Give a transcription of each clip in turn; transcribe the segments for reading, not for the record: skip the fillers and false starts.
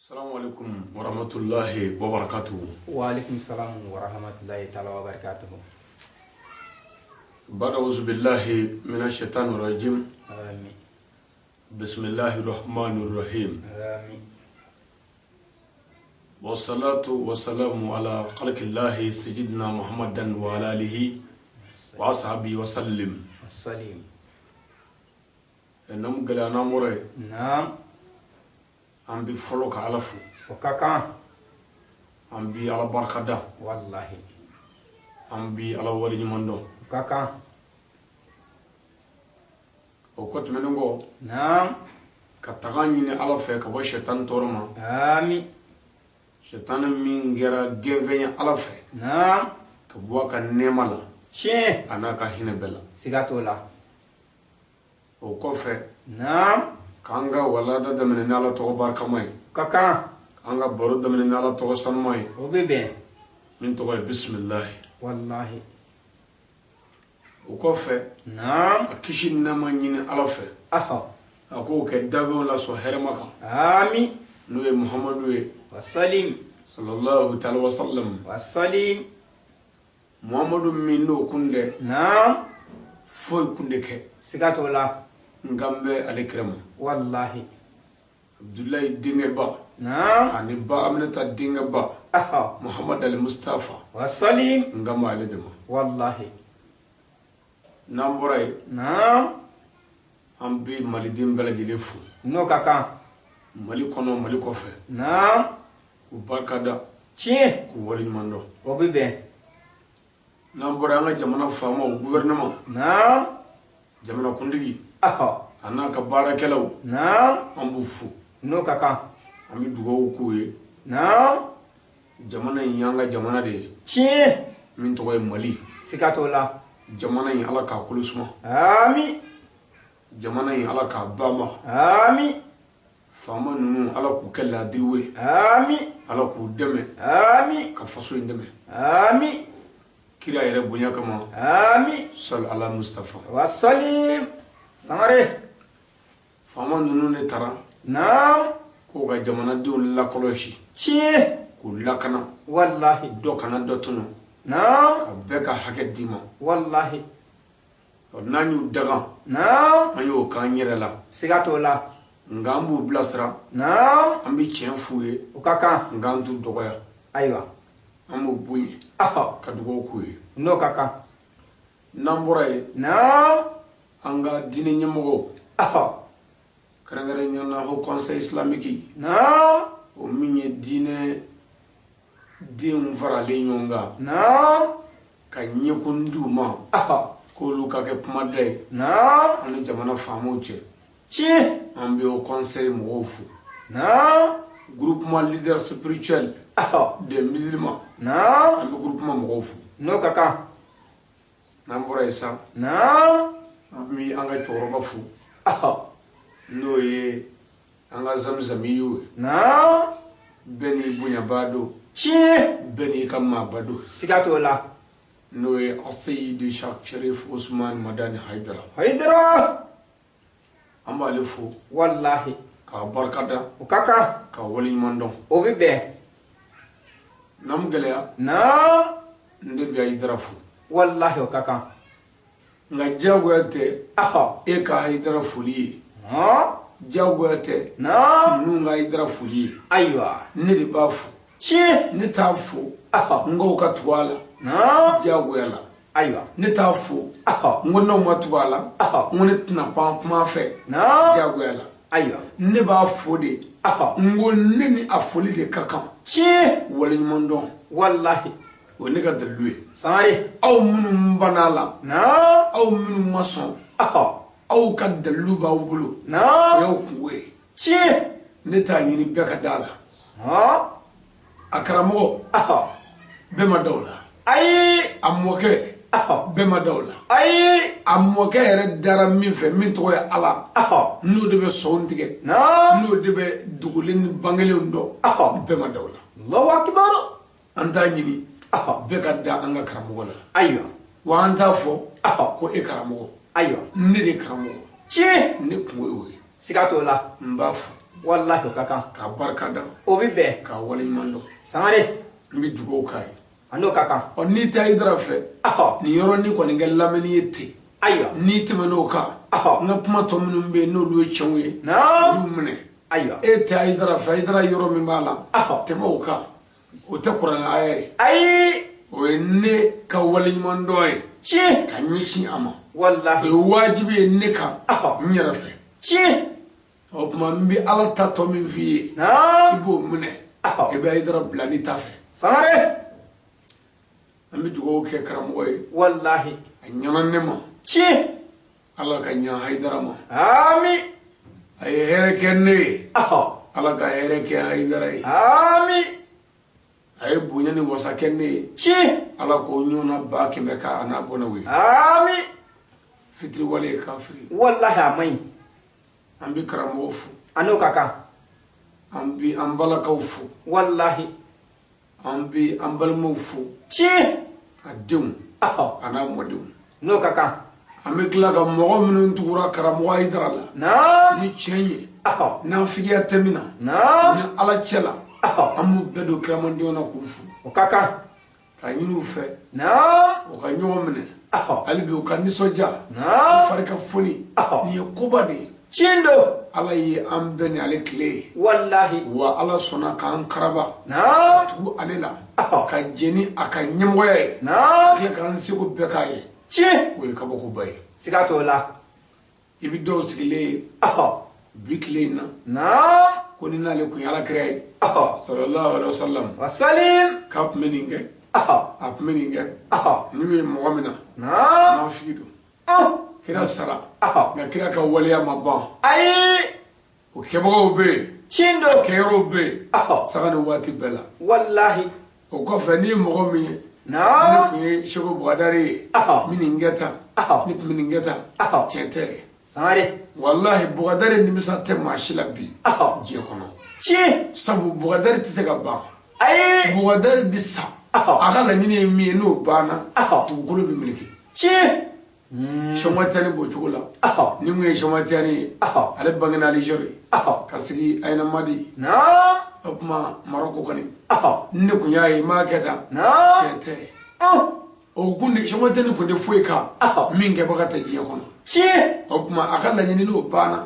Assalamu alaikum wa rahmatullahi wa barakatuh. Wa alaikum salam wa rahmatullahi ta'ala wa barakatuh. Bada uzu billahi minash shaitanir rajim. Amin. Bismillahir rahmanir rahim. Amin. Wassalatu wassalamu ala khalqillahi sayyidina Muhammadan wa ala alihi wa ashabihi wa sallim. Salim. Nam gala namure Naam. an bi folo ka ala fu O kakan. an bi ala barkada Wallahi. an bi ala wali nyumando O kakan. o ko tumengo Naam. ka tagan ni ala fe ka bo shaitan torma Amin. shaitan min gera genvenya ala fe Naam. ka bo ka nemala Che. anaka hine bela Sigatola. o ko fe Naam. kanga wala da damene nala to barkamay Kakan. kanga baro damene nala to sanmay O bebe. min to bismillah Wallahi. o ko fe Naam. akishin na manyini ala fe Aho. ako ke dawo la so hermaka Amin. no e muhammadu e Wasalim. sallallahu ta'ala wa sallam Wasalim. muhammadu min no kunde Naam. foy kunde ke Sigatola. ngambe alikrama Wallahi. abdullahi dinge ba Naam. ani ba aminata dinge ba Aho. muhammad al mustafa Wasalim. ngama alidema Wallahi. namboray Naam. an bi malidin belajele fu No kakan. mali kono mali kofe Naam. ku barkada Che. ku wali mando O bebe. namboray anga jamana fama gouvernement Naam. jamana kundigi Aho. anaka barakelaw Naam. ambu fu No kakan. ami dugaw ku ye Naam. jamana yanga jamana de Che. min to mali Sikatola. jamana yi ala ka kulusuma Amin. jamana yi ala ka bama Amin. fama nunu ala ku kella dirwe Amin. ala ku deme Amin. ka faso indeme Amin. kira yere bunya kama Amin. sal ala mustafa Wasalim. Sangare. fama nunu ne tara Naam. ko ga jamana diun la koloshi Che. ku lakana Wallahi. do kana do tunu Naam. ka beka hake dima Wallahi. nanyu daga Naam. anyo kan yere la Sigatola. ngambu blasra Naam. ambi chen fuye O kakan. ngantu dogoya Aywa. amu bunyi Aho. ka dugo ku ye No kakan. nambora ye Naam. anga dine nyemogo Aho. karangare nyana ho conseil islamique Naam. o minye dine din farale nyonga Naam. ka nyekunduma Aho. ko lu ka ke pumade Naam. ani jamana famo che Che. ambe o conseil mofu Naam. groupement leader spirituel Aho. des musulmans Naam. ambe groupement mofu No kakan. nambora isa Naam. mi anga toroba fu Aho. no ye anga zamzamiyu Naam. beni bunya bado Che. beni kama bado Sigatola. no ye asayid shak sharif usman madani haidara Haidara. amba le fu Wallahi. ka barkada O kakan. ka wali mandon O bebe. nam gelea Naam. nde bi haidara fu Wallahi o kakan. nga jagoyate Aho. e ka haidara fuli Ha. jagoyate Naam. nu nga haidara fuli Aywa. ne de ba fu Che. ne ta fu Aho. ngo ka twala Naam. jagoyala Aywa. ne ta fu Aho. ngo no matwala Aho. ngo ne tna pam fe Naam. jagoyala Aywa. ne ba fu de Aho. ngo ne ni afuli de kakan Che. wali mandon Wallahi. o ne ka dalue Sangare. aw minnu banala Naam. aw minnu mason Aho. aw ka dalu b'aw bolo Naam. yaw kungo ye Che. ne t'a ɲini bɛɛ ka da la Ha. a karamɔgɔ Aho. bɛɛ ma da o la Ayi. a mɔkɛ Aho. bɛɛ ma da o la Ayi. a mɔkɛ yɛrɛ dara min fɛ min tɔgɔ ye ala Aho. n'o de bɛ sɔn tigɛ Naam. n'o de bɛ dogolen ni bangelenw dɔn Aho. bɛɛ ma da o la Allahu akbar. an t'a ɲini Aho. bɛɛ ka da an ka karamɔgɔ la Aywa. wa an t'a fɔ Aho. ko e karamɔgɔ Aywa. ne de karamɔgɔ Che. ne kungo y'o ye Sigatola. n b'a fɔ wallahi kaka ka barka da obi be ka wali mando sangare mbi dugo kai ando kaka oni ta idra fe ni yoro ni ko ni lamani yete aywa ni timano ka nga puma to mun be no lu chenwe na lu mune aywa ta idra fe idra yoro mi bala temo ka o ta qur'an ay o ne ka wali mando chi ka nyishi ama wallahi wajibi ne ka nyara fe chi o kuma mbi ala ta to min fi na ibo mune e be idra blani ta fe sangare ambi dugo ke karamoy wallahi anyana nema chi ala ka nya haidara ma ami ay here kenne ala ka here ke haidara ami ay bunya ni wasa kenne chi ala ko nyona ba ke me ka ana bona we ami fitri wale kafiri wallahi amai ambi karamo fu ando kaka ambi ambala kawfu wallahi ambi ambal mawfu chi adum ana modum no kaka ambi kla ka mo minun tugura karamo haidara la na ni chenye na fiya temina na ni ala chela amu bedo kramondi ona kufu o kaka ka nyinu fe na o ka nyomne alibi o ka nisoja na farika foni ni kubadi chindo ala yi ambeni ale kle wallahi wa ala sona ka ankaraba na tu alela ka jeni aka nyemgoye na kle ka ansigo bekaye chi o ka boko bay sigato la ibi do sigile bikle na na koni na le ku yala kray sallallahu alaihi wasallam wasalim kap meninge ap meninge niwe mu'mina na fido kira sara na kira ka waliya mabba ay o kebo be chindo kero be saka no wati bela wallahi o ko fe ni mo mi na ni shego bwadare miningeta ni miningeta chete sangare wallahi bwadare ni misate mashila bi je kono chi sabu bwadare tite ka ba ay bwadare bisa akala ni mi no bana tu kulu bi miliki chi shomatani bochula ni mu shomatani ale bangana ali jori kasigi ayna madi na opma maroko kani ne kunya yi maketa na chete o kunni shomatani kunde fuika minge bakata jiya kono chi opma akalla ni no bana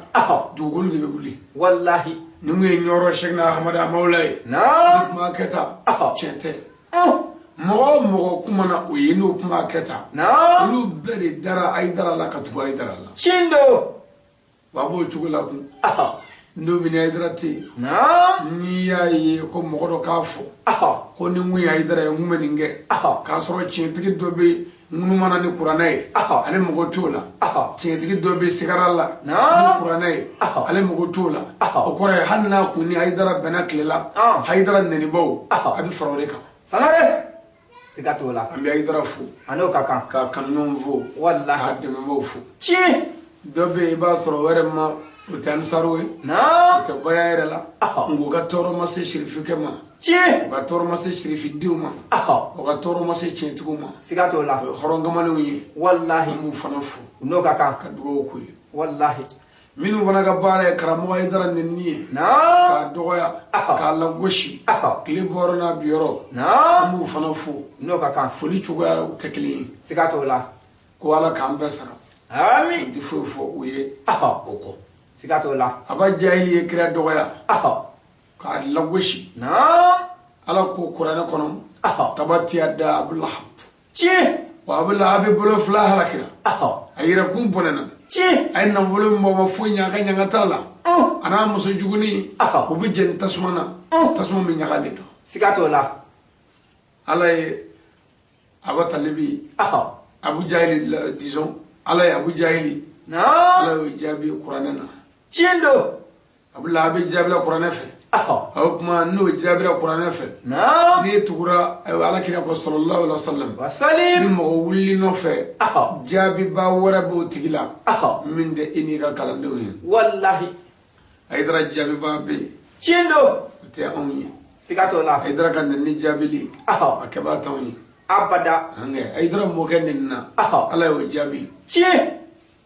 dugolu de bebuli wallahi ni mu nyoro shegna hamada maulay na maketa chete mogo kumana o yeno kuma keta na lu bere dara ay dara la katugo ay dara la chindo babo chugula ku ndo bini ay dara ti na ni yayi ko mogo do kafo ko ni ngi ay dara ngum ninge ka soro chintigi dobe ngunu mana ni kuranay ale mogo tola chintigi dobe sigarala ni kuranay ale mogo tola o kore hanna ku ni ay dara benaklela ay dara neni baw abi faroreka sangare sigato la ambi ay dara fu ando kaka ka kanyon vo wallahi ka de mo fu chi dobe ba soro were ma utan sarwe na to bayere la ngo ga toro ma se shirifike ma chi ga toro ma se shirifi diuma o ga toro ma se chintu ma sigato la horonga manu yi wallahi mu fana fu no kaka ka dugo ku wallahi minu fana ga bare karamo ay dara ninni na ka doya ka la goshi kle borona bioro na mu fana fu no kaka foli chuga tekli sigato la ko ala kambesara ami ti fo uye oko sigato la aba jahili kira doya ka la goshi na ala ko qur'ana kono tabati adda abdullah chi wa abdullah abi bulu fla halakira ayira kum bonana chi ay nan volum mo ma funya ga nyanga tala ana muso juguni o bi jen tasmana tasma mi nyaka ledo sigato la ala aba talibi abu jahili disons ala abu jahili na ala jabi qur'ana na chindo abdullah abi jabi qur'ana fe aw kuma no jabi qur'ana fe na ni tugura ala kira ko sallallahu alaihi wasallam wasalim ni mo wulli no fe jabi ba wara bo tigila min de ini ka kalande wi wallahi ay dara jabi ba be chindo te onyi sigato la ay dara kan ni jabili akaba tawni abada hange ay dara mo ken na ala yo jabi chi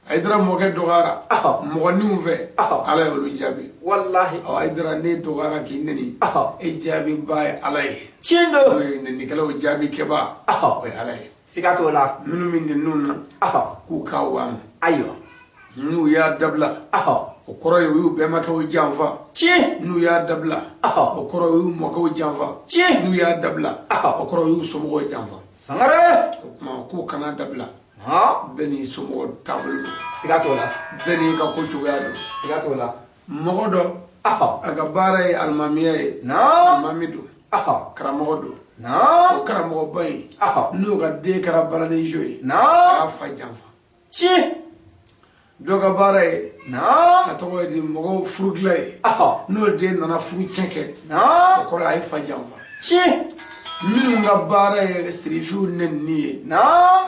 Aydara moke dogara mogoni uve ala yolu jabi wallahi aydara ne dogara kineni e jabi bay alay chindo ni kala o jabi keba o alay sigato la minu min nunna ku kawam ayo nu ya dabla o koro yu be maka o janfa nu ya dabla o koro yu moka o janfa nu ya dabla o koro yu somo o janfa sangare ma ku kana dabla beni somo tabulu sigato la beni ka ko chugado sigato la mogodo aga bare almamiye almamidu karamogodo o karamogo bay no ga de karabala ni joy ya fa janfa doga bare atogo di mogo fruglay no de nana fru cheke ko ay fa janfa minu nga bare strifu nenni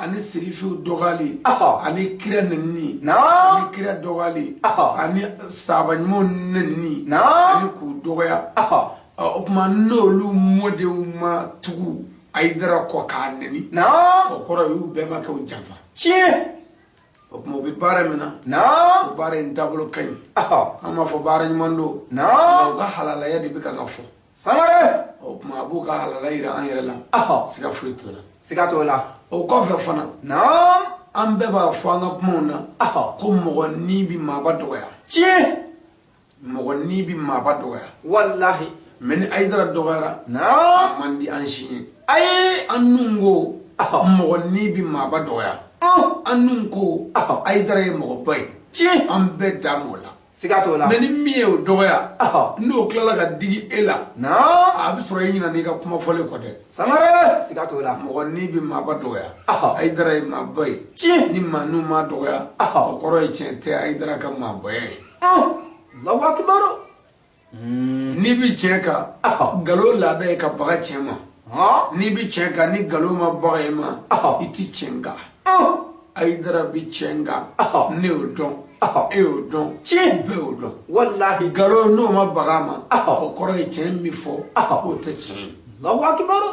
ani strifu dogali ani kira nenni ani kira dogali ani sabanymo nenni ani ku dogaya opma no lu mode uma tugu aidara ko kaneni o koro yu be ma ko janfa opmo bi bare mina o bare ndablo kany ama fo bare nymando ga halala ya de bi ka ngafo sangare opma abu ka halala ira an yerela siga fuitola sigato la o ko fe fana an be ba fo nga pmona ko mo ni bi ma ba doya mo ni bi ma ba doya wallahi men aidara dogara mandi anshi ay annungo mo ni bi ma ba doya annunko aidara mo bay an be damola sigato la men mi o doya no klala ga digi ela abi soro yina ni ka kuma fole ko de sangare sigato la mo ni bi ma ba doya aidara ma bay ni manu ma doya o koro e chente aidara ka ma bay Allahu akbar ni bi cheka galo la da ka baga chema ni bi cheka ni galo ma baga ma iti chenga aidara bi chenga ne odon e odon be odon wallahi galo no ma baga ma o koro e chen mi fo o te chen Allahu akbar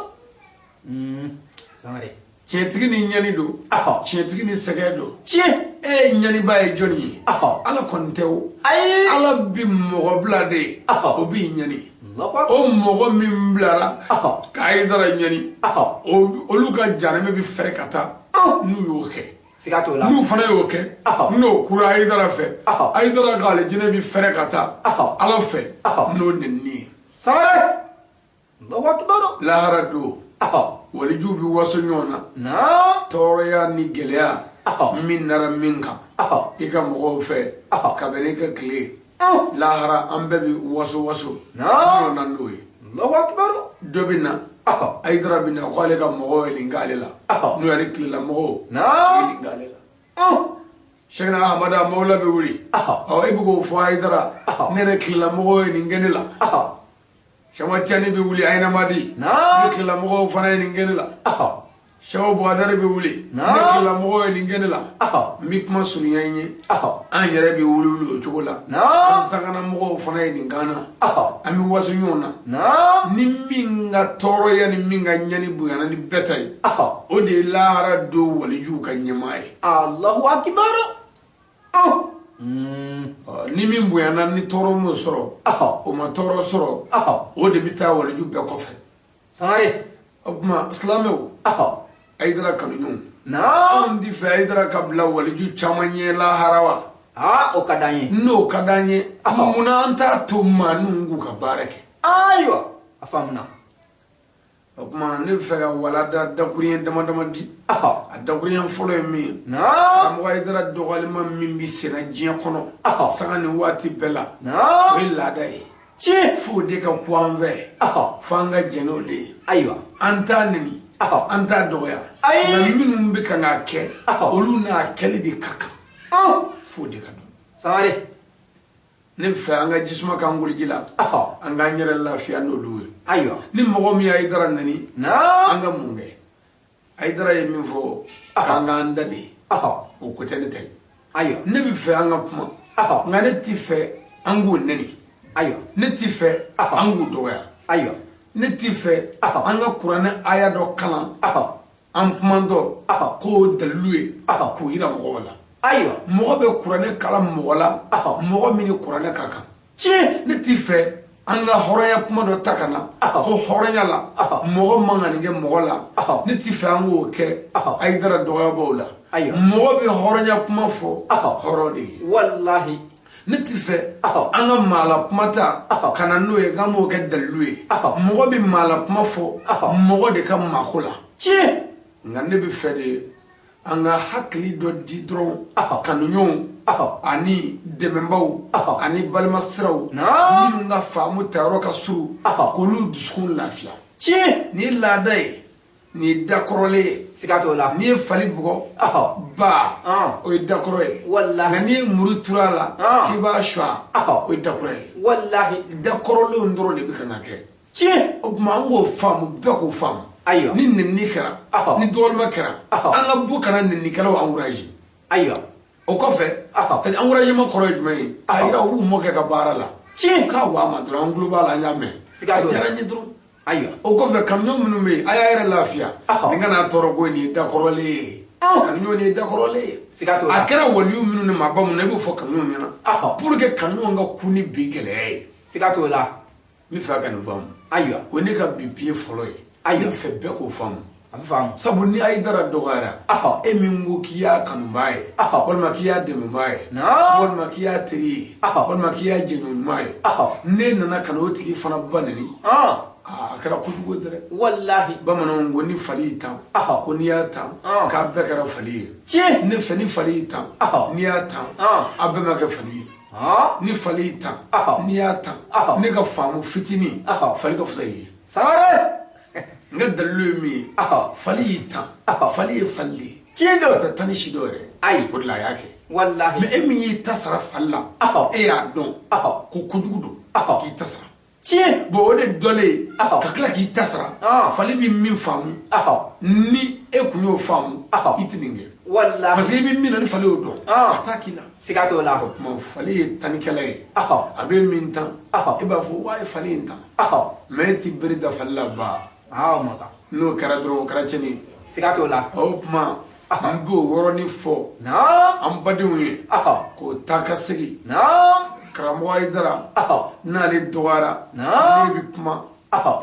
sangare chetigi ni nyani do chetigi ni segedo e nyani ba e joni ala kontew ala bi mogo blade o bi nyani o mogo min blara kaidara nyani o luka janame bi ferekata nu yo ke sigato la nu fana yo ke no kura aidara fe aidara gale jine bi ferekata ala fe no nenni sangare Allahu akbar la harado wali jubi waso nyona toroya ni gelea min nara minka ika mogo fe kabene ka kle lahara ambebi waso nyona ndoyi Allahu akbar dobina aidra bina khale ka mogo lingalela no yali kila mogo lingalela shegna ahmada maula be wuri o ibugo fo aidra nere kila mogo lingenela shama chani be wuli aina madi nikila mogo fana ningenela shawo boadare be wuli nikila mogo ningenela mipma sunyanye an yere be wuli chokola an sangana mogo fana ningana ami wasu nyona ni minga toro ya ni minga nyani buyana ni betay o de lahara do waliju kan nyamae Allahu akbar ni min buyana ni toro mo soro o ma toro soro o de bita waliju be kofe sangare opma islamu aidara kanu on di fe aidara kabla waliju chamanye la harawa o kadanye no kadanye muna anta to manungu ka barake aywa afamna opma ne fe walada dakurien dama di dakurien folo mi am aidara dogalma min bi sena jien kono sagani wati bela willa dai fu de ka kuanve fanga jenode aywa anta nini anta doya na minum be kan ake olu na kele de kaka fu de ka do sangare ne fa anga jisma kan gulgila anga nyere lafiya no luwe aywa ni mogo mi ay dara nani anga munge ay dara ye min fo kanga andadi o ko tane tay aywa ne bi fa anga kuma ngane ti fe angu nani aywa ne ti fe angu doya aywa ne ti fe anga qur'ana aya do kalan am kumando ko dalue ko ira mogola ayiwa mɔgɔ bɛ kuranɛ kala mɔgɔ la mɔgɔ min ni kuranɛ ka kan tiɲɛ ne t'i fɛ an ka hɔrɔnya kuma dɔ ta ka na ko hɔrɔnya la mɔgɔ man ka nin kɛ mɔgɔ la ne t'i fɛ an k'o kɛ Hayidara dɔgɔyabaw la mɔgɔ bɛ hɔrɔnya kuma fɔ hɔrɔn de ye wallahi ne t'i fɛ an ka maala kuma ta ka na n'o ye k'an b'o kɛ dalilu ye mɔgɔ bɛ maala kuma fɔ mɔgɔ de ka maako la tiɲɛ nka ne bɛ fɛ de an ka hakili dɔ di dɔrɔn kanuɲɔgɔnw ani dɛmɛbaw ani balimasiraw minnu ka faamu tayɔrɔ ka surun k'olu dusukun lafiya tiɲɛ nin ye laada ye nin ye dakɔrɔlen ye siga t'o la n'i ye fali bugɔ ba o ye dakɔrɔ ye wallahi nka n'i ye muru turu a la k'i b'a suwa o ye dakɔrɔ ye wallahi dakɔrɔlenw dɔrɔn de bɛ ka na kɛ tiɲɛ o tuma an k'o faamu bɛɛ k'o faamu ayiwa ni nɛnini kɛra ni dɔgɔlima kɛra an ka bɔ kana nɛninikɛlaw encourage ayiwa o kɔfɛ c'est encouragement kɔrɔ ye jumɛn ye a yira u b'u mɔkɛ ka baara la tiɲɛ k'a wa ma dɔrɔn an tulo b'a la an y'a mɛn a diyara n ye dɔrɔn ayiwa o kɔfɛ kanuɲɔgɔn minnu bɛ yen a y'a yɛrɛ lafiya nin kana tɔɔrɔ ko nin ye dakɔrɔlen ye kanuɲɔgɔn nin ye dakɔrɔlen ye a kɛra waliyu minnu ni maaba minnu na i b'o fɔ kanuɲɔgɔn ɲɛna pour que kanuɲɔgɔn ka ku ni bi gɛlɛya ye siga t'o la n bɛ fɛ ka nin faamu ayiwa o ye ne ka bi pied fɔlɔ ye n bɛ fɛ bɛɛ k'o faamu a bɛ faamu sabu ni Hayidara dɔgɔyara e min ko k'i y'a kanubaa ye walima k'i y'a dɛmɛbaa ye walima k'i y'a teri ye walima k'i y'a jɛɲɔgɔnmaa ye ne nana ka na o tigi fana ba neni a kɛra kojugu dɛ wallahi bamananw ko ni fali y'i tan ko n'i y'a tan k'a bɛɛ kɛra fali ye tiɲɛ ne fɛ ni fali y'i tan n'i y'a tan a bɛɛ ma kɛ fali ye ni fali y'i tan n'i y'a tan ne ka faamu fitinin fali ka fisa i ye sangare n ka dalilu ye min ye fali y'i tan fali ye fali de ye tiɲɛ a don tɛ tan ni si dɔ yɛrɛ ayi o de la a y'a kɛ wallahi mɛ e min y'i ta sara fali la e y'a dɔn ko kojugu don k'i ta sara tiɲɛ bon o de dɔlen ka tila k'i ta sara fali bɛ min faamu ni e kun y'o faamu i tɛ nin kɛ wallahi parce que i bɛ min na ni fali y'o dɔn a t'a k'i la siga t'o la o tuma fali ye tannikɛla ye a bɛ min tan e b'a fɔ waa ye fali in tan mɛ e ti bere da fali la ba maga n'o kɛra dɔrɔn o kɛra tiɲɛni siga t'o la o tuma n b'o yɔrɔnin fɔ an badenw ye k'o taa ka segin karamɔgɔ Hayidara n'ale dɔgɔyara ne bɛ kuma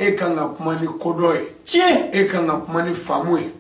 e kan ka kuma ni kodɔn ye tiɲɛ e kan ka kuma ni faamu ye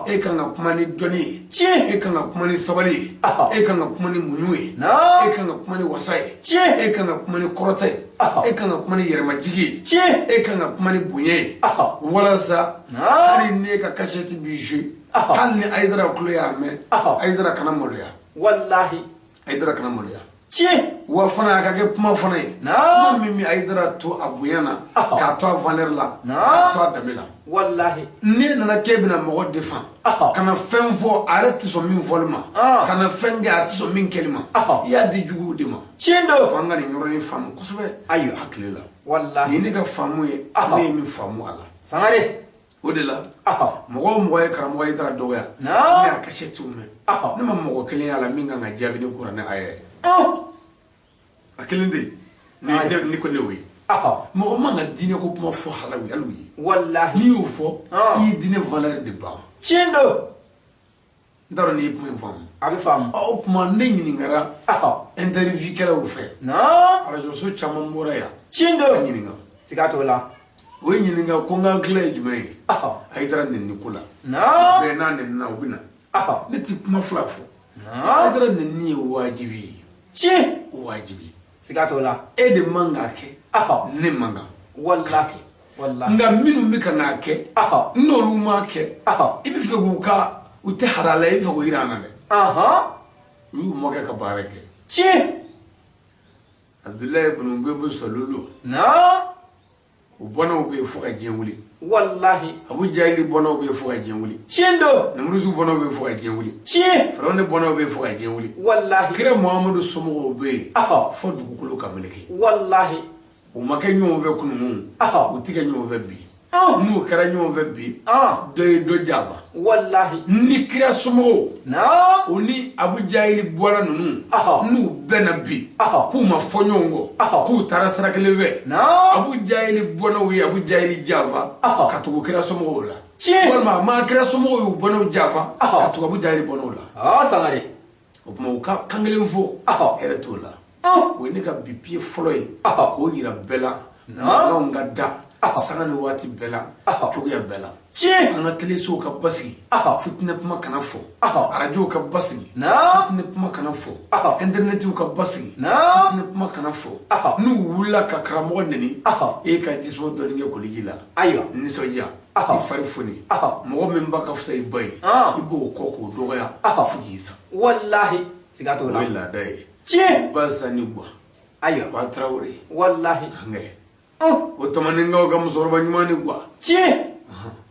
e kan ka kuma ni dɔnni ye tiɲɛ e kan ka kuma ni sabali ye e kan ka kuma ni muɲu ye e kan ka kuma ni wasa ye tiɲɛ e kan ka kuma ni kɔrɔta ye e kan ka kuma ni yɛrɛmajigi ye tiɲɛ e kan ka kuma ni bonya ye walasa hali ni e ka kasɛti b'i jouer hali ni Hayidara tulo y'a mɛn Hayidara kana maloya wallahi Hayidara kana maloya tiɲɛ wa fana a ka kɛ kuma fana ye kuma min bɛ Hayidara to a bonya na k'a to a valeur la k'a to a danbe la wallahi ne nana k'e bɛna mɔgɔ défend ka na fɛn fɔ a yɛrɛ tɛ sɔn min fɔli ma ka na fɛn kɛ a tɛ sɔn min kɛli ma i y'a di juguw de ma tiɲɛ don fo an ka nin yɔrɔnin faamu kosɛbɛ ayiwa hakili la wallahi nin ye ne ka faamu ye ne ye min faamu a la sangare o de la mɔgɔ o mɔgɔ ye karamɔgɔ Hayidara dɔgɔya ne y'a kasɛtiw mɛn ne ma mɔgɔ kelen y'a la min kan ka jaabi ne kuranɛ aya ye a kelen de ni ko ne y'o ye mɔgɔ man ka diinɛ ko kuma fɔ hali u ye wallahi n'i y'o fɔ i ye diinɛ valeur de ban tiɲɛ don n t'a dɔn n'i ye kuma in faamu a bɛ faamu o tuma ne ɲininkara interview kɛlaw fɛ arajoso caman bɔra yan tiɲɛ a don ɲininka siga t'o la o ye ɲininka ko n ka tila ye jumɛn ye Hayidara nɛnini ko la bɛɛ n'a nɛnina u bɛ na ne ti kuma fila fɔ Hayidara nɛnini ye wajibi ye tiɲɛ wajibi siga t'o la e de man k'a kɛ ne man kan wallahi wallahi nka minnu bɛ ka n'a kɛ n'olu ma kɛ i bɛ fɛ k'u ka u tɛ halala i bɛ fɛ k'u jira an na dɛ u y'u mɔkɛ ka baara kɛ tiɲɛ Abdulayi ibn Ubay ibn Salulu o bɔnnaw bɛ yen fo ka diɲɛ wuli wallahi Abu Jahili bɔnnaw bɛ yen fo ka diɲɛ wuli tiɲɛ don Namuruzu bɔnnaw bɛ yen fo ka diɲɛ wuli tiɲɛ Firawuna bɔnnaw bɛ yen fo ka diɲɛ wuli wallahi Kira Muhamadu somɔgɔw bɛ yen fo dugukolo ka meleke wallahi u ma kɛ ɲɔgɔn fɛ kunungun u tɛ kɛ ɲɔgɔn fɛ bi n'u kɛra ɲɔgɔn fɛ bi dɔ ye dɔ jaba wallahi ni kira somɔgɔw o ni Abu Jahili bɔra ninnu n'u bɛnna bi k'u ma fɔ ɲɔgɔn kɔ k'u taara sira kelen fɛ Abu Jahili bɔnnaw ye Abu Jahili janfa ka tugu kira somɔgɔw la walima a ma kira somɔgɔw y'u bɔnnaw janfa ka tugu Abu Jahili bɔnnaw la sangare o kuma ka kangelen fo era to la o ni ka bipi floy ko yira bela na nga da sanga ni wati bela chuya bela anga teleso ka basi fitna kuma kana fo radio ka basi fitna kuma kana fo internet ka basi fitna kuma kana fo nu wula ka karamo neni e ka dispo do nge ko ligila aywa ni soja ifari funi mo min baka fsa ibay ibo ko do ya fugisa wallahi sigato la wala dai basa ni gwa aywa wa traore wallahi nge o tomaninga ga musoro banyumani gwa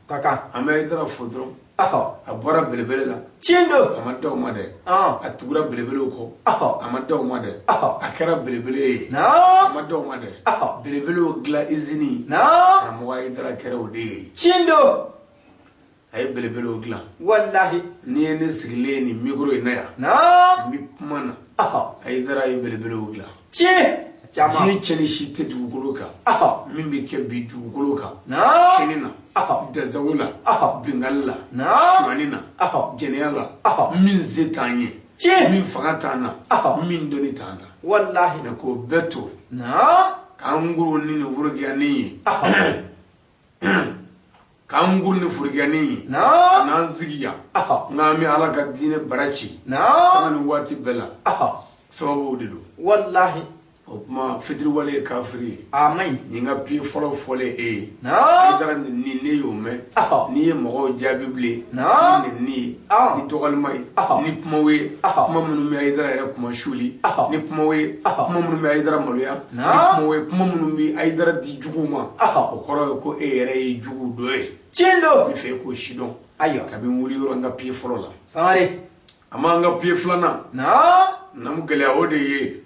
kaka ame itara fodro abora belebele la chindo amada o made atugura belebele ko amada o made akara belebele amada o made belebele o gla izini ramwa itara kera o de chindo ay belebele o gla wallahi ni ene sigle ni micro inaya mi mana ay itara ay belebele o gla chama cheni shite dugukoloka mimbi ke bi dugukoloka chenina dazawula bingalla shwanina jeniala min zetanye min fagatana min doni tana wallahi ne ko beto kanguru ni vurgani kanguru ni furgani na zigiya ngami ala ka dine barachi samani wati bela sababu dido wallahi ma fitri wale kafiri amen ninga pi folo fole idara ni ne yume ni mo jabi bli ni dogal mai ni pmowe pmo munu mi idara era kuma shuli ni pmowe pmo munu mi idara maluya ni pmowe pmo munu mi idara di juguma o koro ko ere jugu doe chindo mi fe ko shidon ayo kabi wuli ro nga pi folo la samare ama nga pi flana namu gele ode ye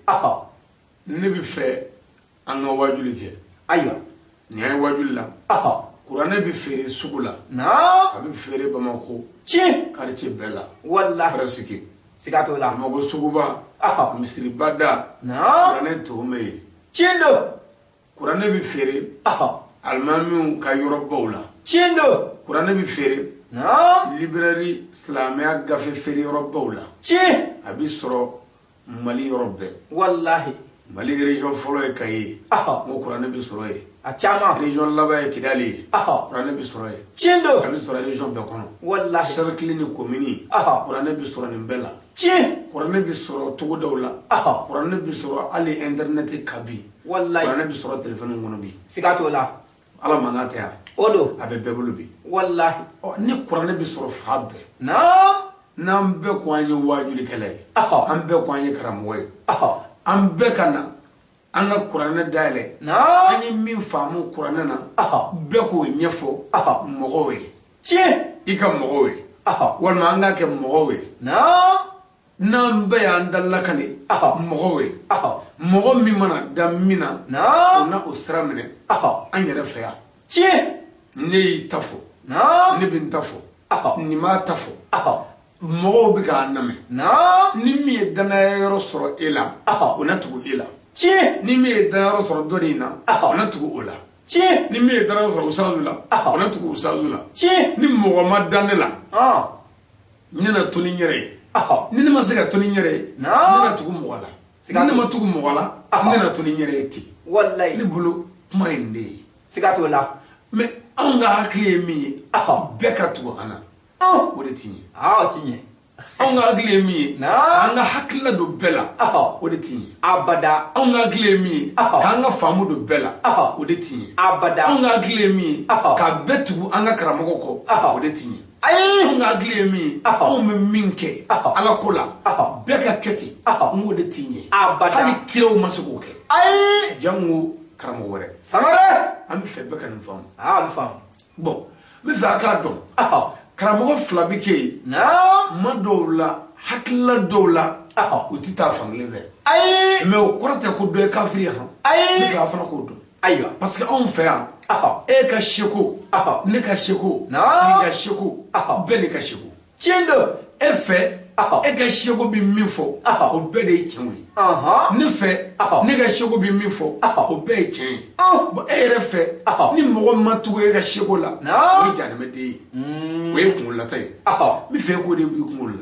ne bi fe anga wajuli ke aywa ni ay wajul la qur'ane bi fere sugula abi fere bamako quartier bella wallahi presque sigato la mago suguba misri bada qur'ane to me chindo qur'ane bi fere almami ka yorobawla chindo qur'ane bi fere librairie islamia gafe fere yorobawla abi soro mali yorobbe wallahi mali région folo e kay mo qur'ane bi soro e achama région laba e kidali qur'ane bi soro e chindo abi soro région be kono wallahi cercle ni commune qur'ane bi soro ni bela qur'ane bi soro togo dawla qur'ane bi soro ali internet kabi wallahi qur'ane bi soro téléphone ngono bi sigato la ala manata ya odo abe bebulu bi wallahi ni qur'ane bi soro fabbe nam be ko anyi wajuli kele am be ko anyi karamoy am be kana anga qur'ane dale ani min famu qur'ane na be ko nyefo mogowe ika mogowe wal ma anga ke mogowe nam be andalla kale mogowe mogo mi mana damina na usramene angere feya ne tafo ne bin tafo ni ma tafo mogo bi ka name ni mi dana yoro soro ila ona tugu ila ni mi dana yoro soro donina ona tugu ola ni mi dana yoro soro usazula ona tugu usazula ni mogo ma danela ni na tuni nyere ni ma se ka tuni nyere ni na tugu mogo la ni ma tugu mogo la ni na tuni nyere ti wallahi ni bulu kuma inde sigato la me anga hakli mi beka tugu ana o de tinye tinye anga agle mi anga hakla do bela o de tinye abada anga agle mi anga famu do bela o de tinye abada anga agle mi ka betu anga karamogo ko o de tinye anga agle mi o me minke ala kola beka keti mo de tinye abada hali kiro masugo ke jangu karamo wore samare am fe beka nem fam am fam bon me fa ka don karamogo flabike madowla hakla dowla utita fangle ve mais o korate ko do kafiri ha mi fa fana ko do aywa parce que on fait e ka sheko ne ka sheko ni ka sheko be ne ka sheko chindo e fait e ka seko bi min fɔ o bɛɛ de ye tiɲɛ ye ne fɛ ne ka seko bi min fɔ o bɛɛ ye tiɲɛ ye bon e yɛrɛ fɛ ni mɔgɔ ma tugu e ka seko la o ye janɛmɛden ye o ye kunkololata ye min fɛ k'o de b'i kunkolo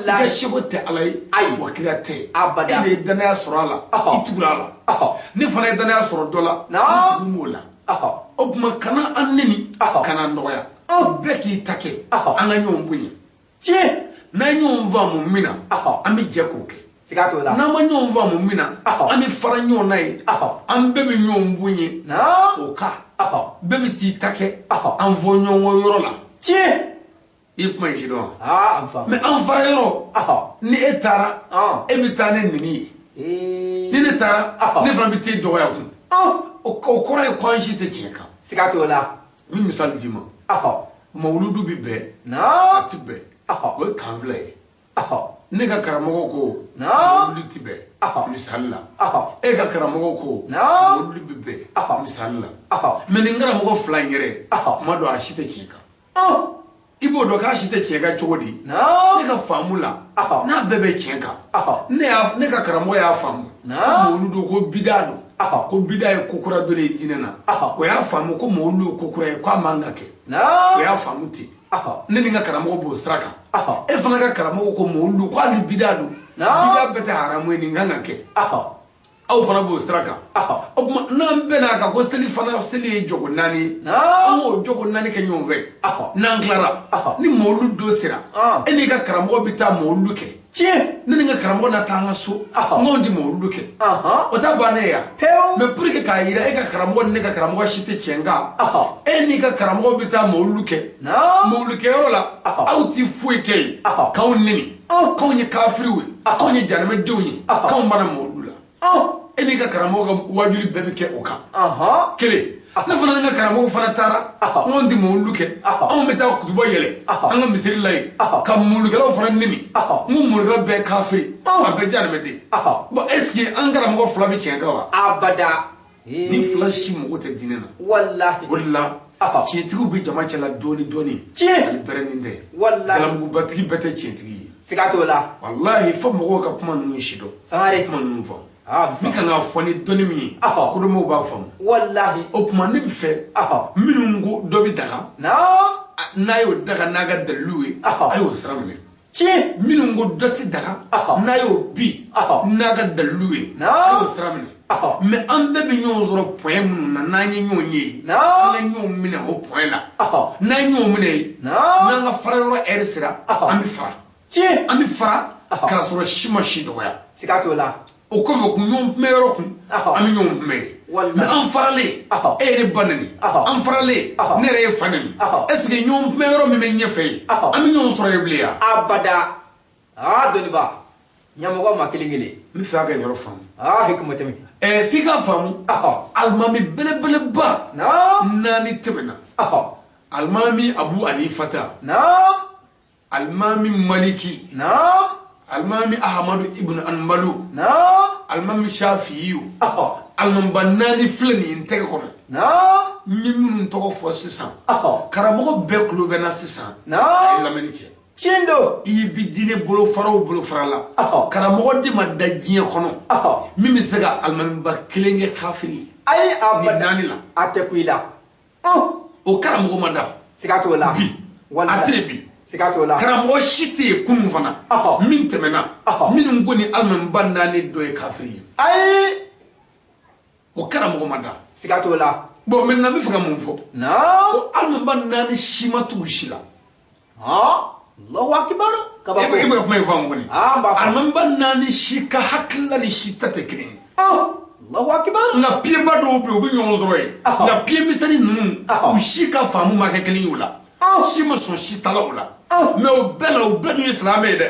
la i ka seko tɛ ala ye wa kira tɛ e de ye danaya sɔrɔ a la i tugura a la ne fana ye danaya sɔrɔ dɔ la ne tugu m'o la o tuma kana an neni kana nɔgɔya bɛɛ k'i ta kɛ an ka ɲɔgɔn bonya tiɲɛ n'an ɲɔgɔn faamu min na an bɛ jɛ k'o kɛ n'an ma ɲɔgɔn faamu min na an bɛ fara ɲɔgɔn na ye an bɛɛ bɛ ɲɔgɔn bonya o ka bɛɛ bɛ t'i ta kɛ an fɔ ɲɔgɔn kɔ yɔrɔ la tiɲɛ i kuma in si dɔn wa mɛ an fara yɔrɔ ni e taara e bɛ taa ne neni ye ni ne taara ne fana bɛ t'e dɔgɔya kun o kɔrɔ ye ko an si tɛ tiɲɛ kan siga t'o la min misali d'i ma mawuludu bi bɛɛ a ti bɛɛ o ye kanfila ye ne ka karamɔgɔ ko mawuludu ti bɛɛ misali la e ka karamɔgɔ ko mawuludu bi bɛɛ misali la mɛ nin karamɔgɔ fila in yɛrɛ kuma dɔ a si tɛ tiɲɛ kan i b'o dɔn k'a si tɛ tiɲɛ kan cogo di ne ka faamu la n'a bɛɛ bɛ tiɲɛ kan ne ka karamɔgɔ y'a faamu ko mawuludu ko bida don ko bida ye ko kura dɔ de ye diinɛ na o y'a faamu ko mawuludu ye ko kura ye k'a man ka kɛ o y'a faamu ten ne ni n ka karamɔgɔ b'o sira kan e fana ka karamɔgɔ ko mawuludu ko hali bida don bida bɛɛ tɛ haramu ye nin kan ka kɛ aw fana b'o sira kan o tuma n'an bɛn'a kan ko seli ye jogo naani an k'o jogo naani kɛ ɲɔgɔn fɛ n'an tilara ni mawuludu don sera e n'i ka karamɔgɔ bɛ taa mawuludu kɛ tiɲɛ ne ni n ka karamɔgɔ na taa an ka so n k'anw di mawuludu kɛ o t'a bannen ye yan mɛ pour que k'a yira e ka karamɔgɔ ni ne ka karamɔgɔ si tɛ tiɲɛ kan e n'i ka karamɔgɔ bɛ taa mawuludu kɛ mawuludu kɛyɔrɔ la aw ti foyi kɛ yen k'aw neni k'anw ye kafiriw ye k'anw ye janɛmɛdenw ye k'anw banna mawuludu la e n'i ka karamɔgɔ ka wajuli bɛɛ bɛ kɛ o kan kelen ne fana ni n ka karamɔgɔ fana taara anw tɛ mawuludu kɛ anw bɛ taa kutuba yɛlɛ an ka misiri la yen ka mawuludukɛlaw fana nemi n ko mawuludukɛla bɛɛ kafiri a bɛɛ janɛmɛden bon est ce que an karamɔgɔ fila bɛ tiɲɛ kan wa abada ni fila si mago tɛ diinɛ na walahi o de la tiɲɛtigiw bɛ jama cɛla dɔɔni dɔɔni hali bɛrɛ nin tɛ jalamugubatigi bɛɛ tɛ tiɲɛtigi ye siga t'o la walahi fo mɔgɔw ka kuma ninnu si dɔn kuma ninnu fɔ min kan k'a fɔ ni dɔnni min ye kodɔnmɔgɔw b'a faamu walahi o tuma ne bɛ fɛ minnu ko dɔ bɛ daga n'a y'o daga n'a ka dalilu ye a y'o sira minɛ tiɲɛ minnu ko dɔ tɛ daga n'a y'o bi n'a ka dalilu ye a y'o sira minɛ mɛ an bɛɛ bɛ ɲɔgɔn sɔrɔ pɔyɛ minnu na n'an ye ɲɔgɔn ye an ka ɲɔgɔn minɛ o pɔyɛ la n'an ye ɲɔgɔn minɛ ye n'an ka fara yɔrɔ ɛri sera an bɛ fara tiɲɛ an bɛ fara k'a sɔrɔ si ma si dɔgɔya siga t'o la o kɔfɛ kun ɲɔgɔn kunbɛ yɔrɔ kun an bɛ ɲɔgɔn kunbɛ ye mɛ an faralen e yɛrɛ ba nani an faralen ne yɛrɛ ye fa nani est ce que ɲɔgɔn kunbɛ yɔrɔ min bɛ ɲɛfɛ ye an bɛ ɲɔgɔn sɔrɔ yen bilen yan abada dɔnniba ɲɛmɔgɔ ma kelen kelen n bɛ fɛ a ka yɔrɔ faamu hikima tɛmɛ f'i k'a faamu alimami belebeleba naani tɛmɛna alimami abu anifata alimami maliki alimami ahamadu ibn anbalu alimami shafiyu alimamba naani filɛ nin ye n tɛgɛ kɔnɔ n ye minnu tɔgɔ fɔ sisan karamɔgɔ bɛɛ tulo bɛ na sisan a ye lamɛnni kɛ tiɲɛ don i bi diinɛ bolofara la karamɔgɔ de ma da diɲɛ kɔnɔ min bɛ se ka alimamiba kelen kɛ kafiri ayi a nin naani la a tɛ ku i la o karamɔgɔ ma da siga t'o la bi a tɛ bi karamɔgɔ si tɛ yen kunun fana min tɛmɛna minnu ko ni alimamiba naani dɔ ye kafiri ye ayi o karamɔgɔ ma da siga t'o la bon maintenant n bɛ fɛ ka mun fɔ o alimamiba naani si ma tugu si la Allahu akbar kabako e bɛ kuma in faamu kɔni alimamiba naani si ka hakilila ni si ta tɛ kelen ye Allahu akbar nka piyeba dɔw bɛ yen u bɛ ɲɔgɔn sɔrɔ yen nka piyemisɛnnin ninnu u si ka faamu ma kɛ kelen ye o la si ma sɔn si tala o la mɛ o bɛɛ la o bɛɛ dun ye silamɛ ye dɛ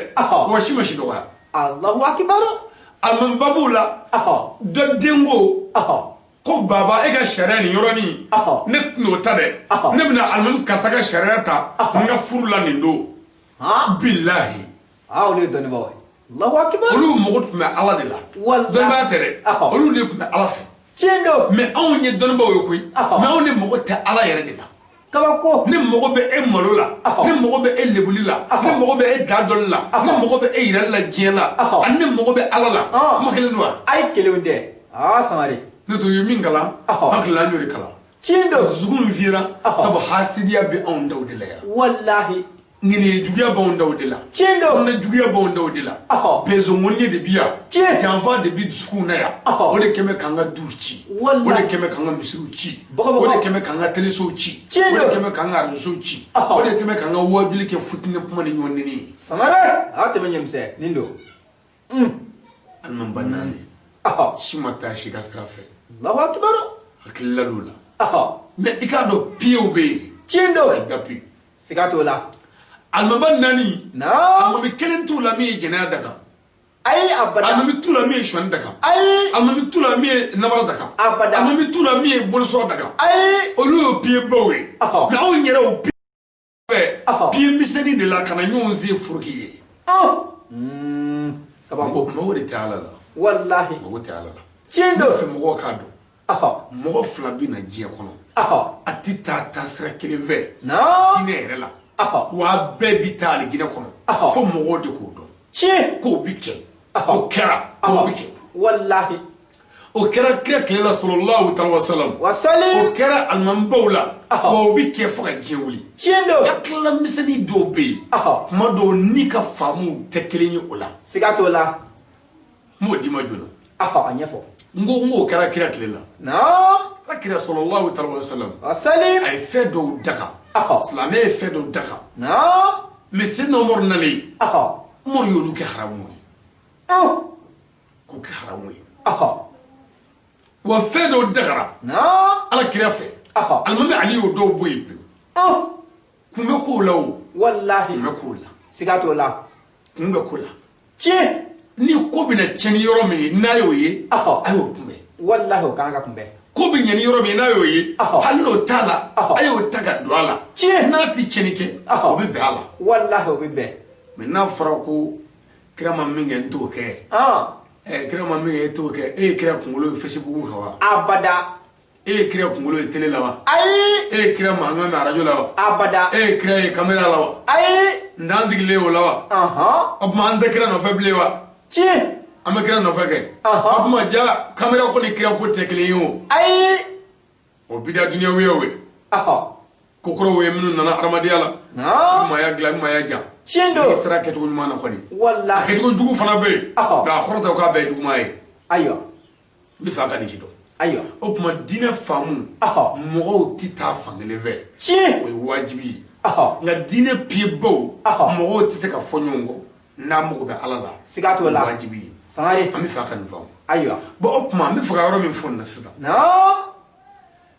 wa si ma si dɔgɔya Allahu akbar alimamiba b'o la dɔ den ko baba e ka sariya nin yɔrɔnin ne tun n'o ta dɛ ne bɛna alimami karisa ka sariya ta n ka furu la nin don bilahi olu ye dɔnnibaaw ye Allahu akbar olu mago tun bɛ ala de la dɔnnibaya tɛ dɛ olu de tun bɛ ala fɛ tiɲɛ don mɛ anw ye dɔnnibaaw ye koyi mɛ anw de mago tɛ ala yɛrɛ de la kabako ne mago bɛ e malo la ne mago bɛ e lebuli la ne mago bɛ e da dɔli la ne mago bɛ e yɛrɛ la diɲɛ la ani ne mago bɛ ala la kuma kelen don wa ay kelenw tɛ Sangare ne to ye min kalan an kilala n'o de kalan cindo dusukun fira sabu hasidiya bɛ anw daw de la yan wallahi ŋini juguya b'anw daw de la cindo ne juguya b'anw daw de la bezongonye de bi yan janfa de bi dusukun na yan o de kɛmɛ k'an ka duw ci o de kɛmɛ k'an ka misiriw ci o de kɛmɛ k'an ka telesow ci o de kɛmɛ k'an ka arajosow ci o de kɛmɛ k'an ka wabili kɛ futinɛ kuma ni ɲɔgɔn nini ye Sangare a tɛmɛ ɲɛmisɛn nin don alimamba naani si ma taa si ka sira fɛ Allahu akbar hakilila l'o la mais i k'a dɔn piyew bɛ yen cindo dapi siga t'o la alimamba naani alimami kelen t'u la min ye jɛnɛya da kan ayi abada alimami t'u la min ye sɔni da kan ayi alimami t'u la min ye namara da kan abada alimami t'u la min ye bolisɔn da kan ayi olu y'o piyebaw ye mais anw yɛrɛ o piye misɛnnin de la ka na ɲɔgɔn se foroki ye kabako mago de tɛ ala la wallahi mago tɛ ala la cindo fɛ mɔgɔw k'a dɔn mɔgɔ fila bɛ na diɲɛ kɔnɔ a ti taa taasira kelen fɛ diinɛ yɛrɛ la wa bɛɛ bi taa alijinɛ kɔnɔ fo mɔgɔw de k'o dɔn k'o bi kɛ o kɛra k'o bi kɛ wallahi o kɛra kira tile la sallallahu alaihi wasallam wasali o kɛra alimamibaw la wa o bi kɛ fo ka diɲɛ wuli cindo hakilila misɛnnin dɔw bɛ yen kuma dɔw n'i ka faamuw tɛ kelen ye o la siga t'o la n b'o d'i ma joona a ɲɛfɔ n k'o kɛra kira tile la kira sallallahu alaihi wasallam wasali a ye fɛn dɔw daga silamɛ ye fɛn dɔw daga mais Seydina Umaru nalen Umaru y'olu kɛ haramu ye k'o kɛ haramu ye wa fɛn dɔw dagara ala kira fɛ alimami Ali y'o dɔw bɔ yen pewu kun bɛ k'o la o wallahi kun bɛ k'o la siga t'o la kun bɛ k'o la tiɲɛ ni ko bɛna tiɲɛ yɔrɔ min ye n'a y'o ye a y'o kunbɛn wallahi o kan ka kunbɛn ko bɛ ɲɛ ni yɔrɔ min n'a y'o ye hali n'o t'a la a y'o ta ka don a la tiɲɛ n'a tɛ tiɲɛni kɛ o bɛ bɛn a la wallahi o bɛ bɛn mais n'a fɔra ko kira ma min kɛ n t'o kɛ kira ma min kɛ e t'o kɛ e ye kira kunkolo ye Facebook kan wa abada e ye kira kunkolo ye télé la wa ayi e ye kira mankan mɛn arajo la wa abada e ye kira ye caméra la wa ayi n t'an sigilen o la wa o tuma an tɛ kira nɔfɛ bilen wa tiɲɛ an bɛ kira nɔfɛ kɛ o tuma ja caméra ko ni kira ko tɛ kelen ye o ayi o bida duniyaw ye o ye ko kɔrɔw ye minnu nana adamadenya la maya dilan maya ja cindo i sera kɛcogo ɲuman na kɔni wallahi kɛcogo jugu fana bɛ yen nka a kɔrɔ tɛ k'a bɛɛ ye juguman ye ayiwa n bɛ fɛ a ka nin si dɔn ayiwa o tuma diinɛ faamu mɔgɔw tɛ taa fan kelen fɛ tiɲɛ o ye wajibi ye nka diinɛ piyebaw mɔgɔw tɛ se ka fɔ ɲɔgɔn kɔ n'a mago bɛ ala la siga t'o la o ye wajibi ye Sangare an bɛ fɛ a ka nin faamu ayiwa bɔn o tuma an bɛ fɛ ka yɔrɔ min fɔ nin na sisan